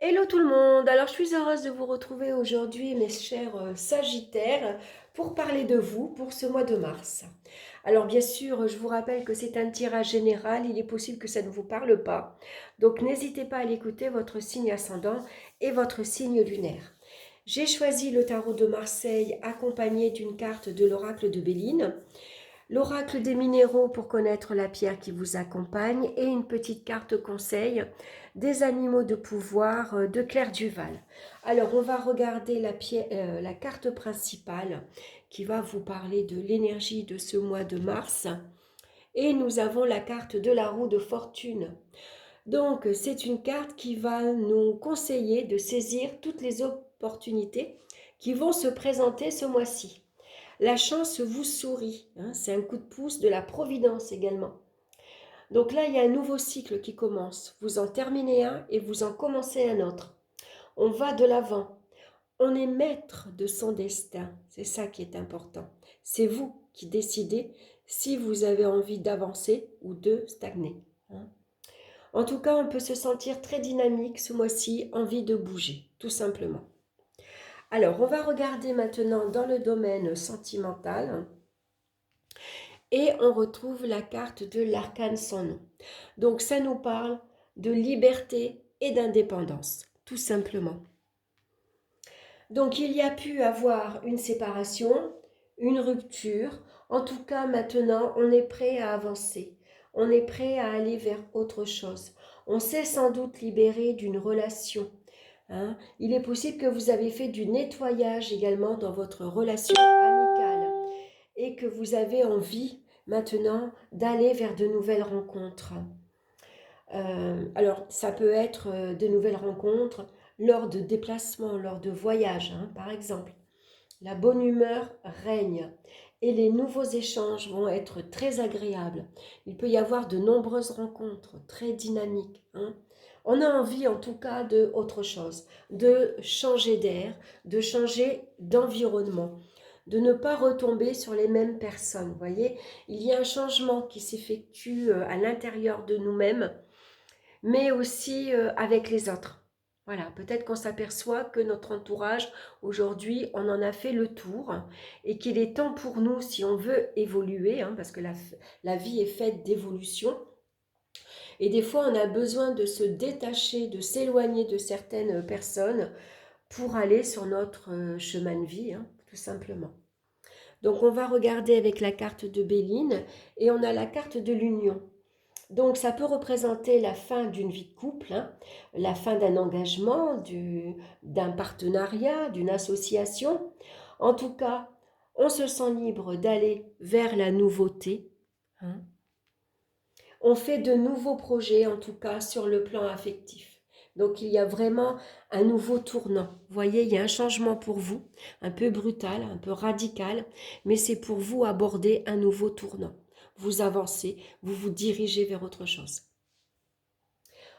Hello tout le monde, alors je suis heureuse de vous retrouver aujourd'hui mes chers Sagittaires pour parler de vous pour ce mois de mars. Alors bien sûr, je vous rappelle que c'est un tirage général, il est possible que ça ne vous parle pas. Donc n'hésitez pas à l'écouter, votre signe ascendant et votre signe lunaire. J'ai choisi le tarot de Marseille accompagné d'une carte de l'oracle de Béline, l'oracle des minéraux pour connaître la pierre qui vous accompagne et une petite carte conseil des animaux de pouvoir de Claire Duval. Alors on va regarder la carte principale qui va vous parler de l'énergie de ce mois de mars et nous avons la carte de la roue de fortune. Donc c'est une carte qui va nous conseiller de saisir toutes les opportunités qui vont se présenter ce mois-ci. La chance vous sourit, hein, c'est un coup de pouce de la providence également. Donc là, il y a un nouveau cycle qui commence. Vous en terminez un et vous en commencez un autre. On va de l'avant. On est maître de son destin. C'est ça qui est important. C'est vous qui décidez si vous avez envie d'avancer ou de stagner, hein. En tout cas, on peut se sentir très dynamique ce mois-ci, envie de bouger, tout simplement. Alors, on va regarder maintenant dans le domaine sentimental. Et on retrouve la carte de l'arcane sans nom. Donc ça nous parle de liberté et d'indépendance, tout simplement. Donc il y a pu avoir une séparation, une rupture. En tout cas, maintenant, on est prêt à avancer. On est prêt à aller vers autre chose. On s'est sans doute libéré d'une relation, hein. Il est possible que vous avez fait du nettoyage également dans votre relation amicale et que vous avez envie maintenant d'aller vers de nouvelles rencontres. Alors, ça peut être de nouvelles rencontres lors de déplacements, lors de voyages, hein, par exemple. La bonne humeur règne et les nouveaux échanges vont être très agréables. Il peut y avoir de nombreuses rencontres très dynamiques, hein. On a envie en tout cas de autre chose, de changer d'air, de changer d'environnement, de ne pas retomber sur les mêmes personnes. Vous voyez, il y a un changement qui s'effectue à l'intérieur de nous-mêmes, mais aussi avec les autres. Voilà, peut-être qu'on s'aperçoit que notre entourage, aujourd'hui, on en a fait le tour et qu'il est temps pour nous, si on veut évoluer, hein, parce que la vie est faite d'évolution, et des fois on a besoin de se détacher, de s'éloigner de certaines personnes pour aller sur notre chemin de vie, hein, tout simplement. Donc on va regarder avec la carte de Béline et on a la carte de l'union. Donc ça peut représenter la fin d'une vie de couple, hein, la fin d'un engagement, d'un partenariat, d'une association. En tout cas, on se sent libre d'aller vers la nouveauté, hein. On fait de nouveaux projets, en tout cas sur le plan affectif. Donc il y a vraiment un nouveau tournant. Vous voyez, il y a un changement pour vous, un peu brutal, un peu radical, mais c'est pour vous aborder un nouveau tournant. Vous avancez, vous vous dirigez vers autre chose.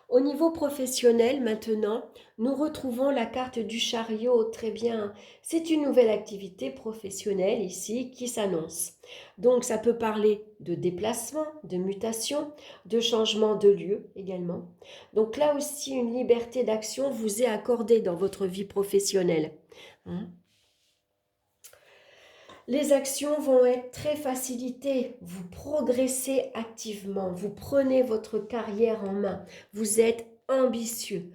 Au niveau professionnel, maintenant, nous retrouvons la carte du chariot. Très bien, c'est une nouvelle activité professionnelle ici qui s'annonce. Donc, ça peut parler de déplacement, de mutation, de changement de lieu également. Donc là aussi, une liberté d'action vous est accordée dans votre vie professionnelle, hein. Les actions vont être très facilitées. Vous progressez activement. Vous prenez votre carrière en main. Vous êtes ambitieux.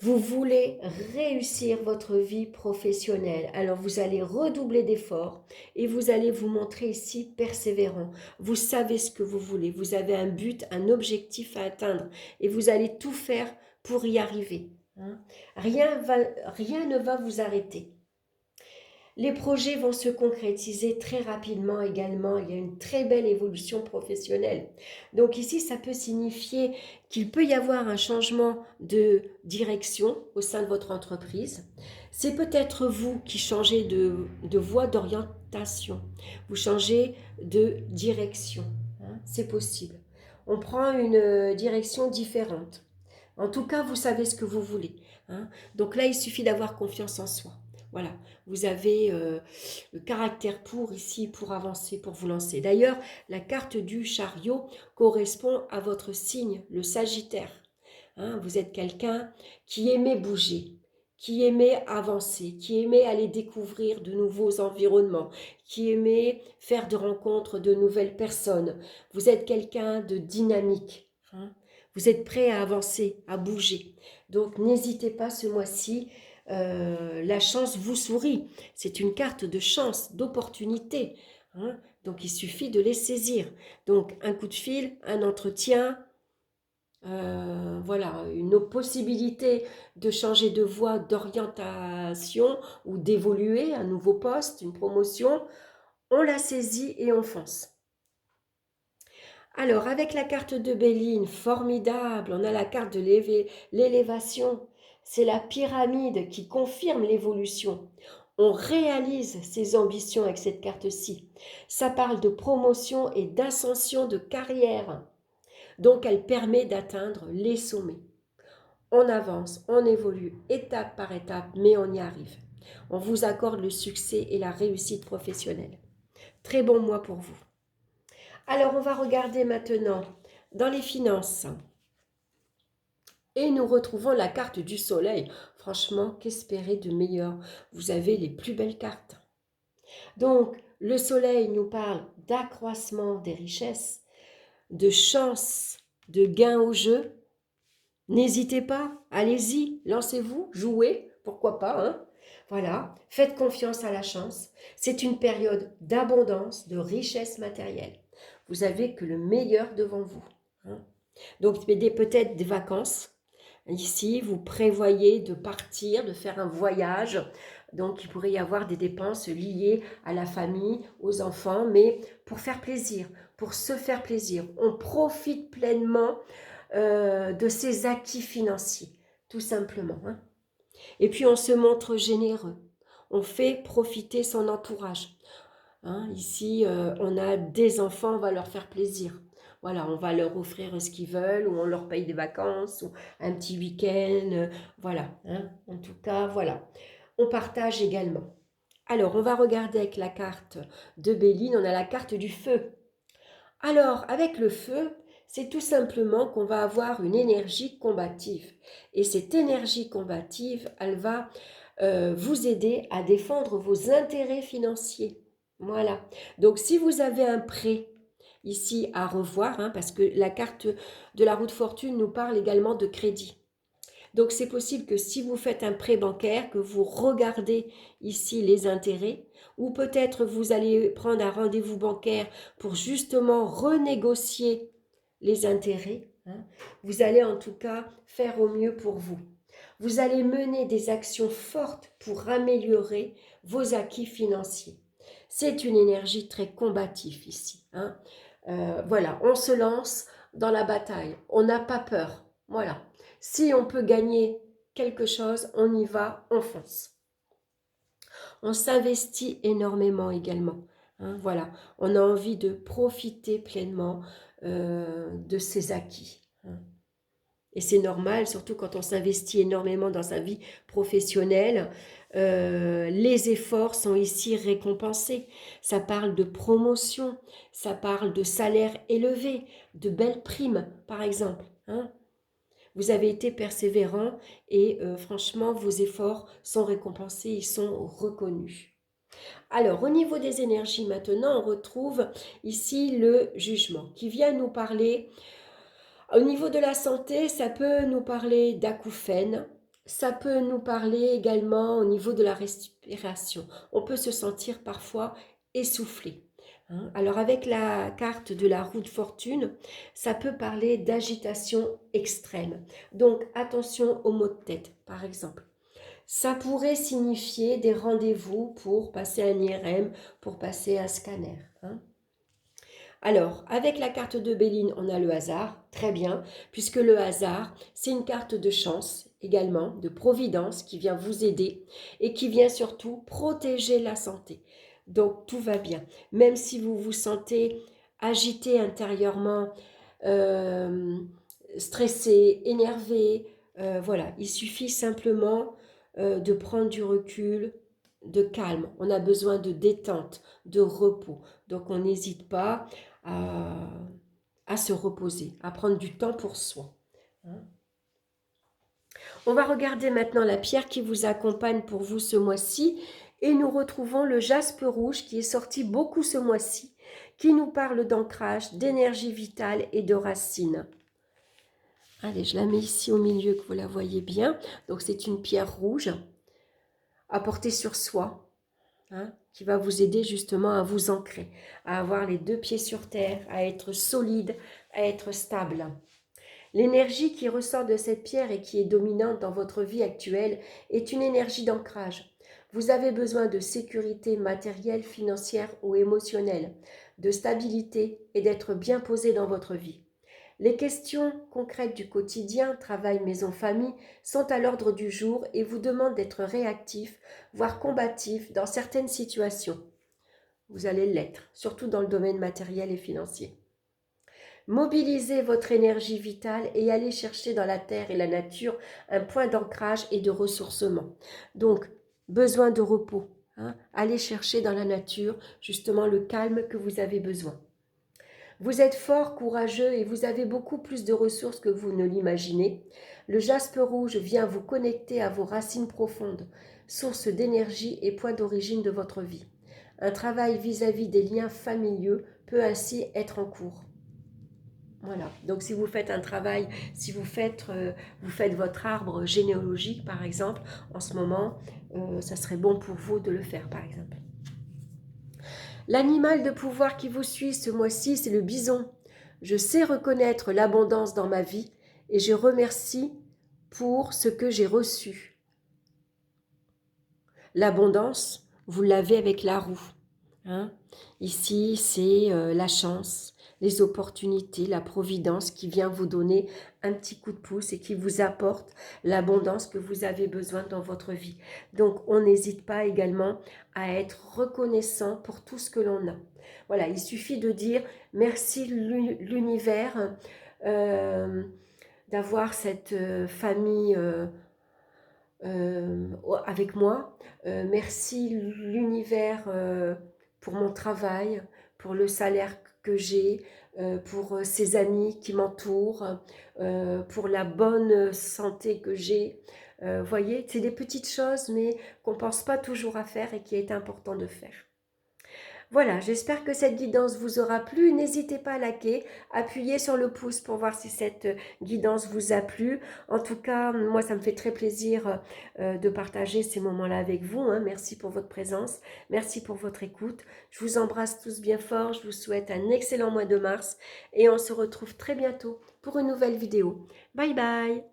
Vous voulez réussir votre vie professionnelle. Alors vous allez redoubler d'efforts et vous allez vous montrer ici persévérant. Vous savez ce que vous voulez. Vous avez un but, un objectif à atteindre et vous allez tout faire pour y arriver, hein. Rien ne va vous arrêter. Les projets vont se concrétiser très rapidement également. Il y a une très belle évolution professionnelle. Donc ici, ça peut signifier qu'il peut y avoir un changement de direction au sein de votre entreprise. C'est peut-être vous qui changez de voie d'orientation. Vous changez de direction, hein, c'est possible. On prend une direction différente. En tout cas, vous savez ce que vous voulez, hein. Donc là, il suffit d'avoir confiance en soi. Voilà, vous avez le caractère pour ici, pour avancer, pour vous lancer. D'ailleurs, la carte du chariot correspond à votre signe, le Sagittaire. hein. Vous êtes quelqu'un qui aimait bouger, qui aimait avancer, qui aimait aller découvrir de nouveaux environnements, qui aimait faire de rencontres de nouvelles personnes. Vous êtes quelqu'un de dynamique, hein. Vous êtes prêt à avancer, à bouger. Donc n'hésitez pas ce mois-ci, la chance vous sourit. C'est une carte de chance, d'opportunité, hein. Donc il suffit de les saisir. Donc un coup de fil, un entretien, voilà, une possibilité de changer de voie, d'orientation ou d'évoluer, un nouveau poste, une promotion, on la saisit et on fonce. Alors, avec la carte de Béline, formidable, on a la carte de l'élévation. C'est la pyramide qui confirme l'évolution. On réalise ses ambitions avec cette carte-ci. Ça parle de promotion et d'ascension de carrière. Donc, elle permet d'atteindre les sommets. On avance, on évolue étape par étape, mais on y arrive. On vous accorde le succès et la réussite professionnelle. Très bon mois pour vous. Alors, on va regarder maintenant dans les finances. Et nous retrouvons la carte du soleil. Franchement, qu'espérer de meilleur? Vous avez les plus belles cartes. Donc, le soleil nous parle d'accroissement des richesses, de chance, de gain au jeu. N'hésitez pas, allez-y, lancez-vous, jouez, pourquoi pas, hein? Voilà, faites confiance à la chance. C'est une période d'abondance, de richesse matérielle. Vous avez que le meilleur devant vous, hein? Donc, peut-être des vacances. Ici, vous prévoyez de partir, de faire un voyage. Donc, il pourrait y avoir des dépenses liées à la famille, aux enfants, mais pour faire plaisir, pour se faire plaisir. On profite pleinement de ses acquis financiers, tout simplement, hein. Et puis, on se montre généreux. On fait profiter son entourage, hein. Ici, on a des enfants, on va leur faire plaisir. Voilà, on va leur offrir ce qu'ils veulent, ou on leur paye des vacances, ou un petit week-end. Voilà, hein. En tout cas, voilà. On partage également. Alors, on va regarder avec la carte de Béline, on a la carte du feu. Alors, avec le feu, c'est tout simplement qu'on va avoir une énergie combative. Et cette énergie combative, elle va vous aider à défendre vos intérêts financiers. Voilà. Donc, si vous avez un prêt ici à revoir, hein, parce que la carte de la roue de fortune nous parle également de crédit. Donc, c'est possible que si vous faites un prêt bancaire, que vous regardez ici les intérêts, ou peut-être vous allez prendre un rendez-vous bancaire pour justement renégocier les intérêts, hein. Vous allez en tout cas faire au mieux pour vous. Vous allez mener des actions fortes pour améliorer vos acquis financiers. C'est une énergie très combative ici, hein. Voilà, on se lance dans la bataille. On n'a pas peur. Voilà. Si on peut gagner quelque chose, on y va, on fonce. On s'investit énormément également, hein. Voilà, on a envie de profiter pleinement de ses acquis, hein. Et c'est normal, surtout quand on s'investit énormément dans sa vie professionnelle. Les efforts sont ici récompensés. Ça parle de promotion, ça parle de salaire élevé, de belles primes, par exemple, hein. Vous avez été persévérant et franchement, vos efforts sont récompensés, ils sont reconnus. Alors, au niveau des énergies maintenant, on retrouve ici le jugement qui vient nous parler. Au niveau de la santé, ça peut nous parler d'acouphènes, ça peut nous parler également au niveau de la respiration. On peut se sentir parfois essoufflé, hein. Alors avec la carte de la roue de fortune, ça peut parler d'agitation extrême. Donc attention aux maux de tête, par exemple. Ça pourrait signifier des rendez-vous pour passer un IRM, pour passer un scanner, hein. Alors, avec la carte de Béline, on a le hasard, très bien, puisque le hasard, c'est une carte de chance également, de providence qui vient vous aider et qui vient surtout protéger la santé. Donc, tout va bien. Même si vous vous sentez agité intérieurement, euh, stressé, énervé, voilà, il suffit simplement de prendre du recul, de calme. On a besoin de détente, de repos. Donc, on n'hésite pas à se reposer, à prendre du temps pour soi, hein. On va regarder maintenant la pierre qui vous accompagne pour vous ce mois-ci. Et nous retrouvons le jaspe rouge qui est sorti beaucoup ce mois-ci, qui nous parle d'ancrage, d'énergie vitale et de racines. Allez, je la mets ici au milieu que vous la voyez bien. Donc c'est une pierre rouge à porter sur soi, hein, qui va vous aider justement à vous ancrer, à avoir les deux pieds sur terre, à être solide, à être stable. L'énergie qui ressort de cette pierre et qui est dominante dans votre vie actuelle est une énergie d'ancrage. Vous avez besoin de sécurité matérielle, financière ou émotionnelle, de stabilité et d'être bien posé dans votre vie. Les questions concrètes du quotidien, travail, maison, famille, sont à l'ordre du jour et vous demandent d'être réactif, voire combatif dans certaines situations. Vous allez l'être, surtout dans le domaine matériel et financier. Mobilisez votre énergie vitale et allez chercher dans la terre et la nature un point d'ancrage et de ressourcement. Donc, besoin de repos. Hein, allez chercher dans la nature justement le calme que vous avez besoin. Vous êtes fort, courageux et vous avez beaucoup plus de ressources que vous ne l'imaginez. Le jaspe rouge vient vous connecter à vos racines profondes, source d'énergie et point d'origine de votre vie. Un travail vis-à-vis des liens familiaux peut ainsi être en cours. Voilà, donc si vous faites un travail, si vous faites votre arbre généalogique par exemple, en ce moment, ça serait bon pour vous de le faire par exemple. L'animal de pouvoir qui vous suit ce mois-ci, c'est le bison. Je sais reconnaître l'abondance dans ma vie et je remercie pour ce que j'ai reçu. L'abondance, vous l'avez avec la roue. Hein. Ici, c'est la chance, les opportunités, la providence qui vient vous donner un petit coup de pouce et qui vous apporte l'abondance que vous avez besoin dans votre vie. Donc, on n'hésite pas également à être reconnaissant pour tout ce que l'on a. Voilà, il suffit de dire merci l'univers d'avoir cette famille avec moi. Merci l'univers pour mon travail, pour le salaire que j'ai, pour ces amis qui m'entourent, pour la bonne santé que j'ai. Voyez, c'est des petites choses, mais qu'on ne pense pas toujours à faire et qui est important de faire. Voilà, j'espère que cette guidance vous aura plu. N'hésitez pas à liker, appuyez sur le pouce pour voir si cette guidance vous a plu. En tout cas, moi, ça me fait très plaisir de partager ces moments-là avec vous. Hein. Merci pour votre présence, merci pour votre écoute. Je vous embrasse tous bien fort, je vous souhaite un excellent mois de mars et on se retrouve très bientôt pour une nouvelle vidéo. Bye bye!